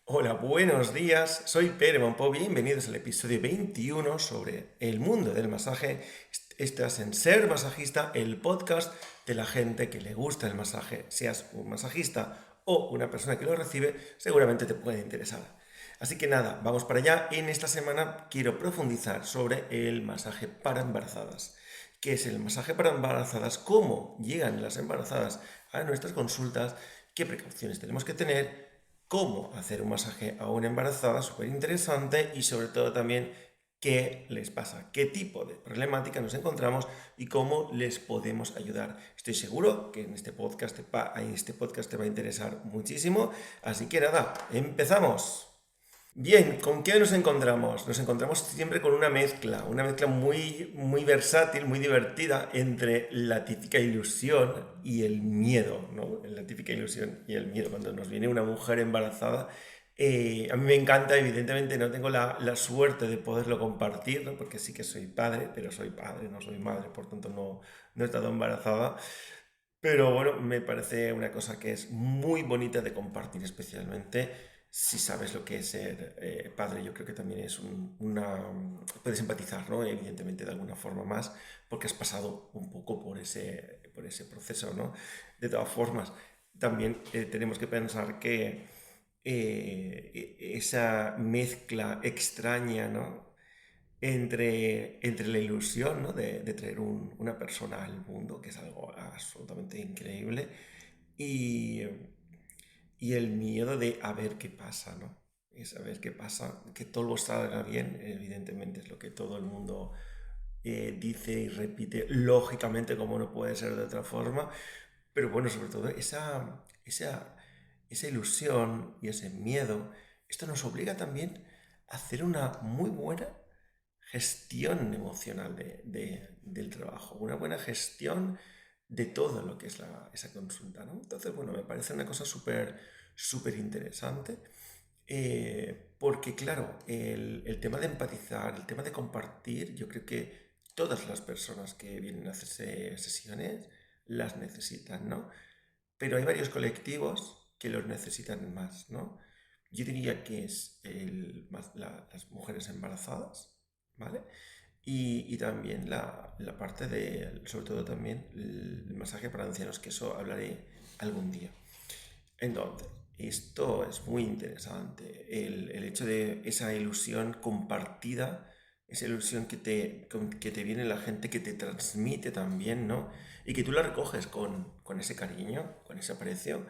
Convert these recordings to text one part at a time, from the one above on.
Hola, buenos días. Soy Pere Monpó. Bienvenidos al episodio 21 sobre el mundo del masaje. Estás en Ser Masajista, el podcast de la gente que le gusta el masaje. Seas un masajista o una persona que lo recibe, seguramente te puede interesar. Así que nada, vamos para allá. En esta semana quiero profundizar sobre el masaje para embarazadas. ¿Qué es el masaje para embarazadas? ¿Cómo llegan las embarazadas a nuestras consultas? ¿Qué precauciones tenemos que tener? Cómo hacer un masaje a una embarazada, súper interesante, y sobre todo también qué les pasa, qué tipo de problemática nos encontramos y cómo les podemos ayudar. Estoy seguro que en este podcast te va a interesar muchísimo, así que nada, empezamos. Bien, ¿con qué nos encontramos? Nos encontramos siempre con una mezcla muy versátil, muy divertida entre la típica ilusión y el miedo, ¿no? La típica ilusión y el miedo. Cuando nos viene una mujer embarazada, a mí me encanta, evidentemente no tengo la suerte de poderlo compartir, ¿no? Porque sí que soy padre, pero soy padre, no soy madre, por tanto no he estado embarazada. Pero bueno, me parece una cosa que es muy bonita de compartir, especialmente si sabes lo que es ser padre. Yo creo que también es puedes empatizar, ¿no? Evidentemente, de alguna forma más, porque has pasado un poco por ese proceso, ¿no? De todas formas, también tenemos que pensar que esa mezcla extraña, ¿no? Entre la ilusión, ¿no? de traer una persona al mundo, que es algo absolutamente increíble, y, y el miedo de a ver qué pasa, ¿no? Es a ver qué pasa, que todo salga bien, evidentemente es lo que todo el mundo dice y repite, lógicamente como no puede ser de otra forma, pero bueno, sobre todo esa ilusión y ese miedo, esto nos obliga también a hacer una muy buena gestión emocional del trabajo, una buena gestión de todo lo que es esa consulta, ¿no? Entonces, bueno, me parece una cosa súper interesante, porque claro, el tema de empatizar, el tema de compartir, yo creo que todas las personas que vienen a hacerse sesiones las necesitan, ¿no? Pero hay varios colectivos que los necesitan más, ¿no? Yo diría que es las mujeres embarazadas, ¿vale? Y también la parte sobre todo también, el masaje para ancianos, que eso hablaré algún día. Entonces, esto es muy interesante, el hecho de esa ilusión compartida, esa ilusión que te viene la gente, que te transmite también, ¿no? Y que tú la recoges con ese cariño, con ese aprecio.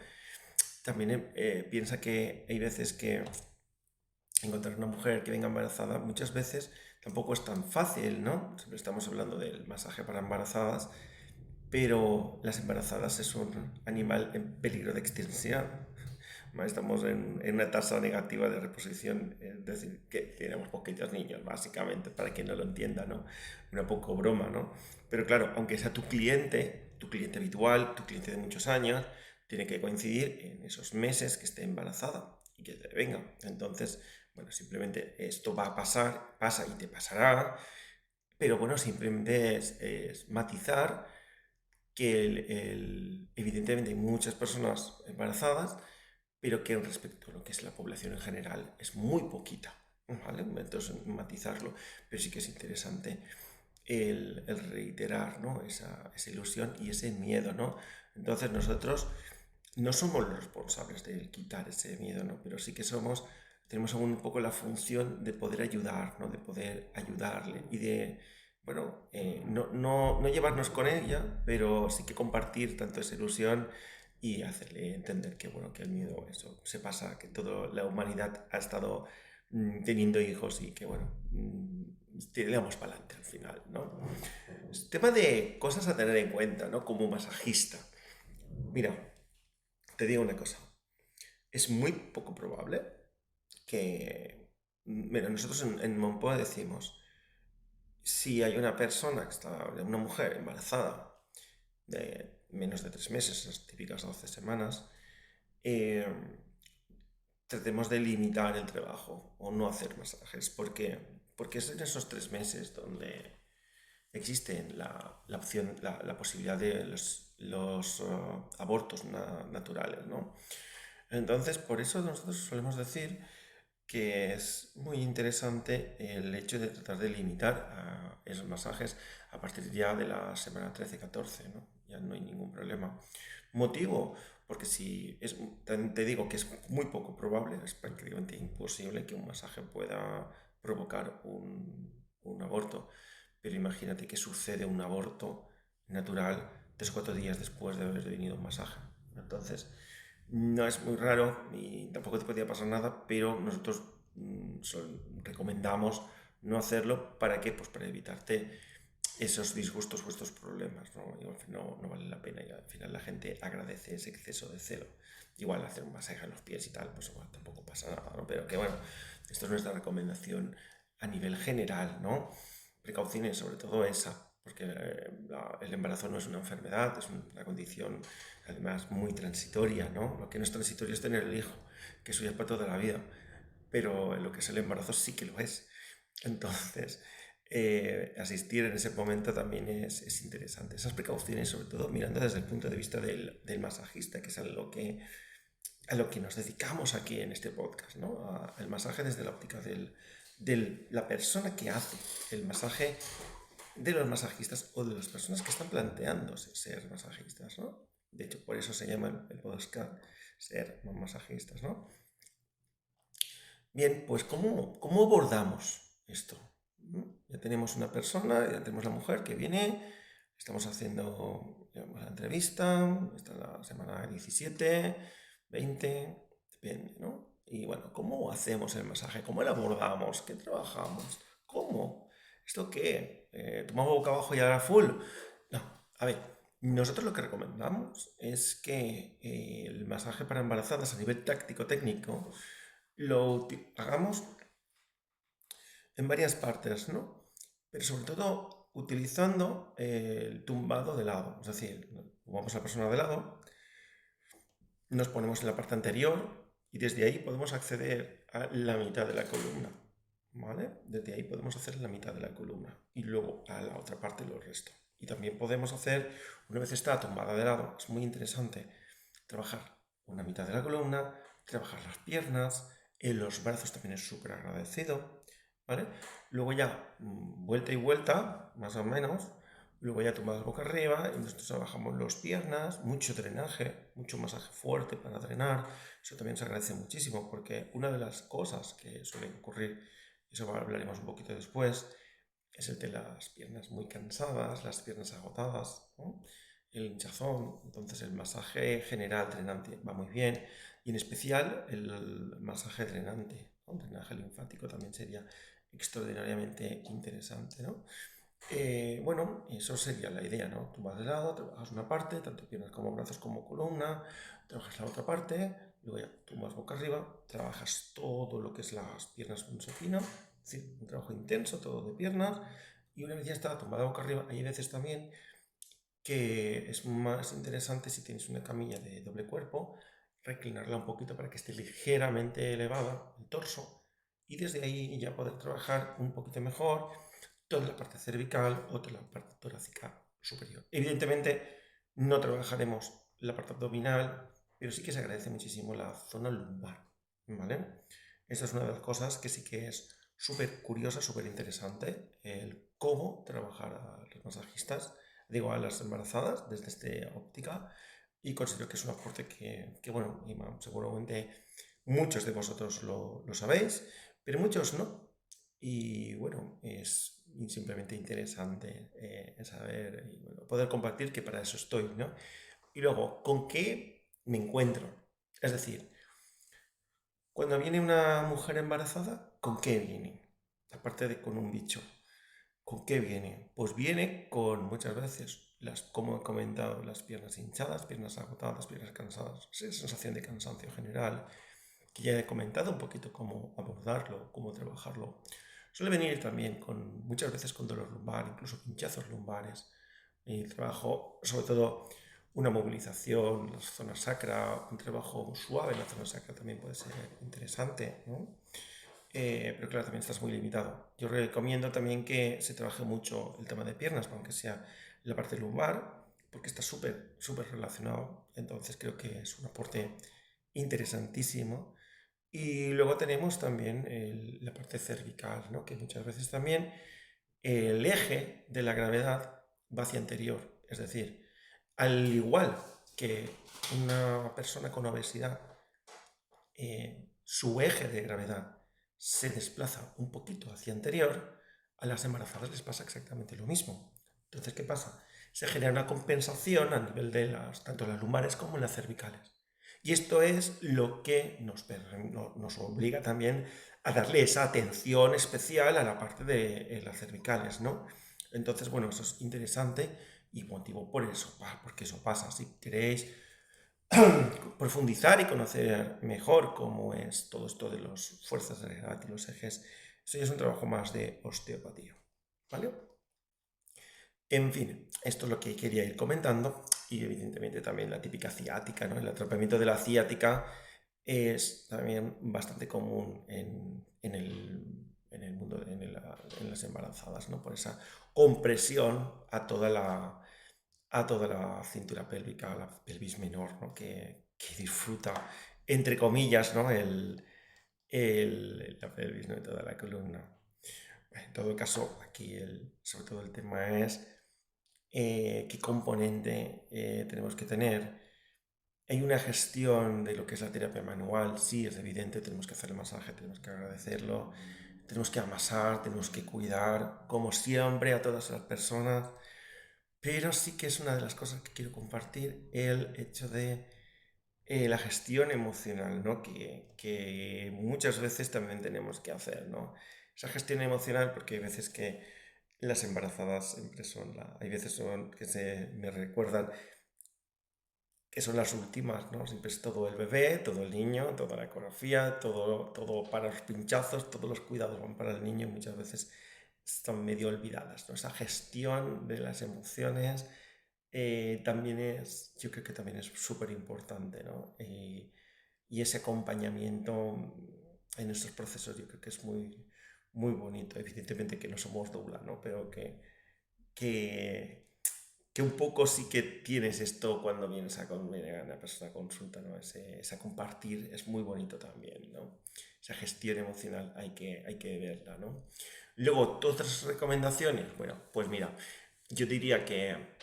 También piensa que hay veces que encontrar una mujer que venga embarazada muchas veces tampoco es tan fácil, ¿no? Siempre estamos hablando del masaje para embarazadas, pero las embarazadas es un animal en peligro de extinción. Estamos en una tasa negativa de reposición, es decir, que tenemos poquitos niños, básicamente, para quien no lo entienda, ¿no? Una poco broma, ¿no? Pero claro, aunque sea tu cliente habitual, tu cliente de muchos años, tiene que coincidir en esos meses que esté embarazada y que te venga. Entonces, bueno, simplemente esto va a pasar, pasa y te pasará, pero bueno, simplemente es matizar que evidentemente hay muchas personas embarazadas, pero que respecto a lo que es la población en general es muy poquita, ¿vale? Entonces, matizarlo, pero sí que es interesante el reiterar, ¿no? esa ilusión y ese miedo, ¿no? Entonces nosotros no somos los responsables de quitar ese miedo, ¿no? Pero sí que tenemos un poco la función de poder ayudar, ¿no? De poder ayudarle y de, bueno, no llevarnos con ella, pero sí que compartir tanto esa ilusión y hacerle entender que, bueno, que el miedo, eso se pasa, que toda la humanidad ha estado teniendo hijos y que, bueno, tiramos para adelante al final, ¿no? Tema de cosas a tener en cuenta, ¿no? Como masajista. Mira, te digo una cosa. Es muy poco probable mira, nosotros en Monpoa decimos, si hay una persona una mujer embarazada de menos de 3 meses, las típicas 12 semanas, eh, tratemos de limitar el trabajo o no hacer masajes, porque es en esos 3 meses donde existe la opción, la posibilidad de los abortos naturales, ¿no? Entonces, por eso nosotros solemos decir que es muy interesante el hecho de tratar de limitar esos masajes a partir ya de la semana 13-14, ¿no? Ya no hay ningún problema. Motivo, porque si es, también te digo que es muy poco probable, es prácticamente imposible que un masaje pueda provocar un aborto, pero imagínate que sucede un aborto natural 3 o 4 días después de haber venido un masaje. Entonces, no es muy raro y tampoco te podría pasar nada, pero nosotros recomendamos no hacerlo. ¿Para qué? Pues para evitarte esos disgustos o estos problemas, ¿no? Y al final no vale la pena y al final la gente agradece ese exceso de celo. Igual hacer un masaje en los pies y tal, pues igual tampoco pasa nada, ¿no? Pero que bueno, esto es nuestra recomendación a nivel general, ¿no? Precauciones, sobre todo esa, porque el embarazo no es una enfermedad, es una condición además muy transitoria, ¿no? Lo que no es transitorio es tener el hijo, que eso ya es para toda la vida, pero lo que es el embarazo sí que lo es. Entonces, asistir en ese momento también es interesante. Esas precauciones, sobre todo mirando desde el punto de vista del masajista, que es a lo que nos dedicamos aquí en este podcast, ¿no? El masaje desde la óptica de la persona que hace el masaje, de los masajistas o de las personas que están planteándose ser masajistas, ¿no? De hecho, por eso se llama el podcast ser masajistas, ¿no? Bien, pues ¿cómo abordamos esto? ¿No? Ya tenemos una persona, ya tenemos la mujer que viene, estamos haciendo digamos, la entrevista, esta es la semana 17, 20, depende, ¿no? Y bueno, ¿cómo hacemos el masaje? ¿Cómo lo abordamos? ¿Qué trabajamos? ¿Cómo? ¿Esto qué? ¿Tomamos boca abajo y ahora full? No, a ver, nosotros lo que recomendamos es que el masaje para embarazadas a nivel táctico-técnico hagamos en varias partes, ¿no? Pero sobre todo utilizando el tumbado de lado. Es decir, tumbamos a la persona de lado, nos ponemos en la parte anterior y desde ahí podemos acceder a la mitad de la columna. ¿Vale? Desde ahí podemos hacer la mitad de la columna y luego a la otra parte lo resto. Y también podemos hacer, una vez está tumbada de lado, es muy interesante trabajar una mitad de la columna, trabajar las piernas, en los brazos también es súper agradecido, ¿vale? Luego ya vuelta y vuelta, más o menos, luego ya tumbadas boca arriba y nosotros trabajamos las piernas, mucho drenaje, mucho masaje fuerte para drenar, eso también se agradece muchísimo porque una de las cosas que suelen ocurrir, eso hablaremos un poquito después, es el de las piernas muy cansadas, las piernas agotadas, ¿no? El hinchazón, entonces el masaje general drenante va muy bien y en especial el masaje drenante, ¿no? El drenaje linfático también sería extraordinariamente interesante, ¿no? Bueno, eso sería la idea, ¿no? Tú vas de lado, trabajas una parte, tanto piernas como brazos como columna, trabajas la otra parte, luego ya tú vas boca arriba, trabajas todo lo que es las piernas con supina, es decir, un trabajo intenso, todo de piernas, y una vez ya está tumbada boca arriba, hay veces también que es más interesante si tienes una camilla de doble cuerpo, reclinarla un poquito para que esté ligeramente elevada el torso, y desde ahí ya poder trabajar un poquito mejor toda la parte cervical o toda la parte torácica superior. Evidentemente, no trabajaremos la parte abdominal, pero sí que se agradece muchísimo la zona lumbar, ¿vale? Esa es una de las cosas que sí que es súper curiosa, súper interesante, el cómo trabajar a los masajistas, digo, a las embarazadas desde esta óptica, y considero que es un aporte que bueno, seguramente muchos de vosotros lo sabéis, pero muchos no. Y bueno, es simplemente interesante saber y bueno, poder compartir que para eso estoy, ¿no? Y luego, ¿con qué me encuentro? Es decir, cuando viene una mujer embarazada, ¿con qué viene? Aparte de con un bicho, ¿con qué viene? Pues viene con muchas veces, como he comentado, las piernas hinchadas, piernas agotadas, piernas cansadas, esa sensación de cansancio general, que ya he comentado un poquito cómo abordarlo, cómo trabajarlo. Suele venir también muchas veces con dolor lumbar, incluso pinchazos lumbares. Y trabajo, sobre todo, una movilización, la zona sacra, un trabajo suave en la zona sacra también puede ser interesante, ¿no? Pero claro, también estás muy limitado. Yo recomiendo también que se trabaje mucho el tema de piernas, aunque sea la parte lumbar, porque está súper, súper relacionado. Entonces creo que es un aporte interesantísimo. Y luego tenemos también la parte cervical, ¿no? Que muchas veces también el eje de la gravedad va hacia anterior. Es decir, al igual que una persona con obesidad, su eje de gravedad se desplaza un poquito hacia anterior, a las embarazadas les pasa exactamente lo mismo. Entonces, ¿qué pasa? Se genera una compensación a nivel de tanto las lumbares como en las cervicales. Y esto es lo que nos obliga también a darle esa atención especial a la parte de las cervicales, ¿no? Entonces, bueno, eso es interesante y motivo por eso, porque eso pasa. Si queréis profundizar y conocer mejor cómo es todo esto de las fuerzas de gravedad y los ejes, eso ya es un trabajo más de osteopatía, ¿vale? En fin, esto es lo que quería ir comentando y evidentemente también la típica ciática, ¿no? El atrapamiento de la ciática es también bastante común en el mundo, en las embarazadas, ¿no? Por esa compresión a toda la cintura pélvica, a la pelvis menor, ¿no? Que disfruta, entre comillas, ¿no? La pelvis, ¿no? Y toda la columna. En todo caso, aquí sobre todo el tema es qué componente tenemos que tener. Hay una gestión de lo que es la terapia manual, sí, es evidente, tenemos que hacer el masaje, tenemos que agradecerlo, tenemos que amasar, tenemos que cuidar, como siempre, a todas las personas, pero sí que es una de las cosas que quiero compartir, el hecho de la gestión emocional, ¿no? Que muchas veces también tenemos que hacer, ¿no? Esa gestión emocional, porque hay veces que las embarazadas siempre hay veces que me recuerdan que son las últimas, ¿no? Siempre es todo el bebé, todo el niño, toda la ecografía, todo para los pinchazos, todos los cuidados van para el niño y muchas veces están medio olvidadas, ¿no? Esa gestión de las emociones también yo creo que también es súper importante, ¿no? Y ese acompañamiento en estos procesos yo creo que es muy, muy bonito. Evidentemente que no somos doula, ¿no? Pero que, que un poco sí que tienes esto cuando viene una persona a consulta, ¿no? Ese compartir es muy bonito también, ¿no? Esa gestión emocional hay que verla, ¿no? Luego, otras recomendaciones, bueno, pues mira, yo diría que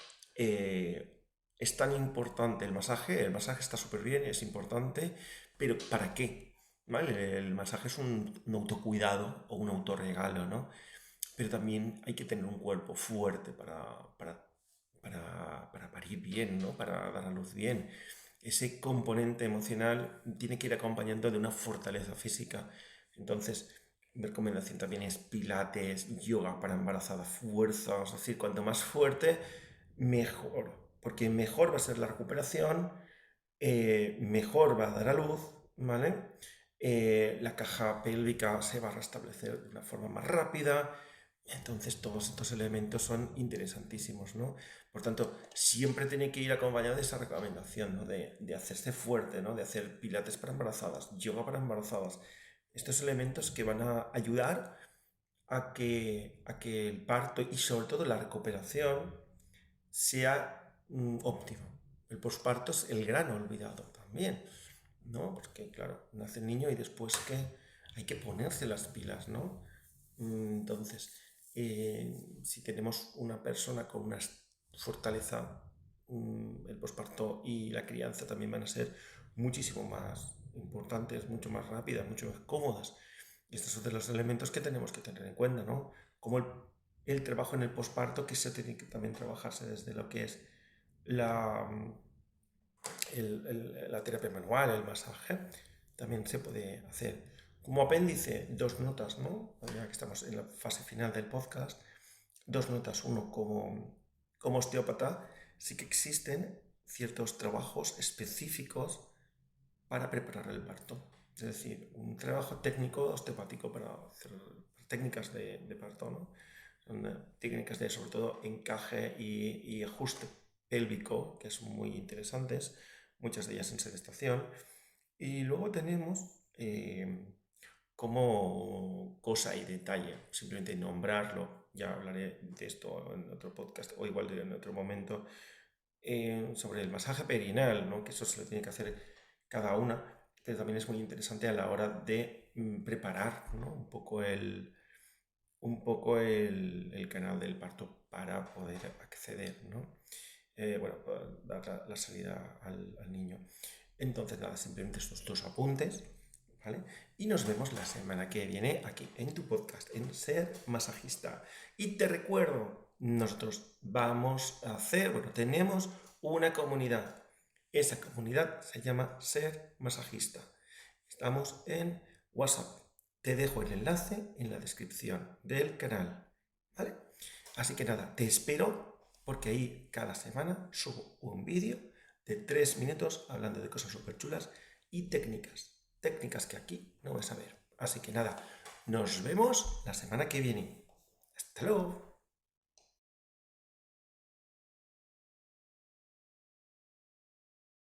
es tan importante el masaje está súper bien, es importante, pero ¿para qué? ¿Vale? El masaje es un autocuidado o un autorregalo, ¿no? Pero también hay que tener un cuerpo fuerte para parir bien, ¿no? Para dar a luz bien. Ese componente emocional tiene que ir acompañando de una fortaleza física. Entonces, mi recomendación también es pilates, yoga para embarazada, fuerza, es decir, cuanto más fuerte, mejor, porque mejor va a ser la recuperación, mejor va a dar a luz, ¿vale? La caja pélvica se va a restablecer de una forma más rápida. Entonces todos estos elementos son interesantísimos, ¿no? Por tanto, siempre tiene que ir acompañado de esa recomendación, ¿no? De hacerse fuerte, ¿no? De hacer pilates para embarazadas, yoga para embarazadas. Estos elementos que van a ayudar a que el parto y sobre todo la recuperación sea óptimo. El posparto es el gran olvidado también, ¿no? Porque, claro, nace el niño y después que hay que ponerse las pilas, ¿no? Entonces, si tenemos una persona con una fortaleza, el posparto y la crianza también van a ser muchísimo más importantes, mucho más rápidas, mucho más cómodas. Y estos son de los elementos que tenemos que tener en cuenta, ¿no? Como el trabajo en el posparto, que se tiene que también trabajarse desde lo que es la, la terapia manual, el masaje, también se puede hacer. Como apéndice, dos notas, ¿no? Ya que estamos en la fase final del podcast, dos notas. Uno, como osteópata, sí que existen ciertos trabajos específicos para preparar el parto. Es decir, un trabajo técnico osteopático para hacer técnicas de parto, ¿no? Son técnicas de sobre todo encaje y ajuste pélvico, que son muy interesantes, muchas de ellas en sedestación. Y luego tenemos como cosa y detalle, simplemente nombrarlo, ya hablaré de esto en otro podcast o igual en otro momento, sobre el masaje perineal, ¿no? Que eso se lo tiene que hacer cada una. pero también es muy interesante a la hora de preparar, ¿no? un poco el canal del parto para poder acceder, ¿no? Bueno, dar la salida al niño. Entonces, nada, simplemente estos dos apuntes, ¿vale? Y nos vemos la semana que viene aquí en tu podcast, en Ser Masajista. Y te recuerdo, nosotros vamos a hacer, bueno, tenemos una comunidad. Esa comunidad se llama Ser Masajista. Estamos en WhatsApp. Te dejo el enlace en la descripción del canal, ¿vale? Así que nada, te espero porque ahí cada semana subo un vídeo de 3 minutos hablando de cosas súper chulas y técnicas que aquí no vas a ver. Así que nada, nos vemos la semana que viene. Hasta luego.